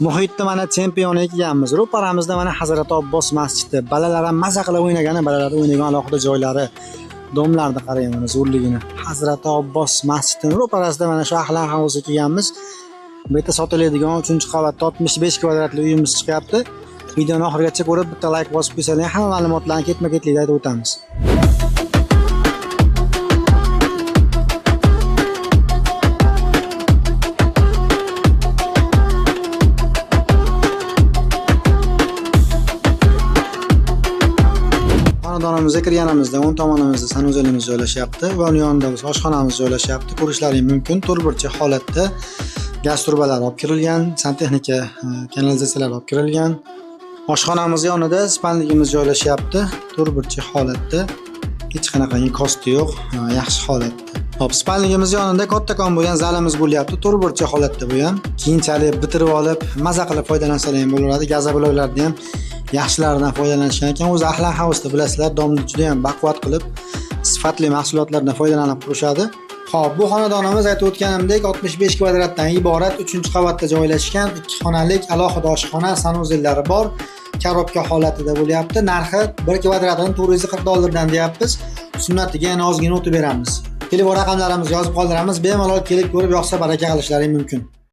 Muhitda mana chempion ekanmiz. Ro'paramizda mana Hazrat Abbos masjidi. Balalar ham maza qilib o'ynagani, balalar o'ynagan alohida joylari. Domlarni qarang mana zo'rligini. Hazrat Abbos masjidining ro'parasida mana shu Ahlan House kelganmiz. Bu yerda sotiladigan 3-qavatda 65 kvadratli uyimiz chiqyapti. Videoni oxirigacha ko'rib, bitta like bosib qo'ysangiz, hamma ma'lumotlarni ketma-ketlikda aytib o'tamiz. Xonadonimizga kirganimizda o'ng tomonimizda sanuzelimiz joylashyapti va uning yonida oshxonamiz joylashyapti. Ko'rishlaring mumkin. To'rtburchak holatda gaz turbalari olib kirilgan, santexnika kanalizatsiyalar olib kirilgan. Oshxonamiz yonida spalnigimiz joylashyapti. To'rtburchak holatda, hech qanaqangi kosti yo'q, yaxshi holatda. Hop, spalnigimiz yonida kattakon bo'lgan zalimiz bo'lyapti. To'rtburchak holatda bu ham. Keyinchalik bitirib olib, maza qilib foydalansalar ham bo'laveradi. Gazoblovlarni ham yaxshilaridan foydalanishgan ekan. O'zi Ahlan House'da bilasizlar, domni juda ham baquvvat qilib, sifatli mahsulotlardan foydalanib turishadi. Xo'p, bu xonadonimiz aytib o'tganimdek 65 kvadratdan iborat 3-qavatda joylashgan 2 xonalik alohida oshxona, sanuzellari bor. Korobka holatida bo'lyapti. Narxi 1 kvadratini 440 dollardan deyapmiz. Sunnatiga yana ozgina o'tib beramiz. Telefon raqamlarimizni yozib qoldiramiz. Bemalol kelib ko'rib, yoqsa baraka qilishlaring mumkin.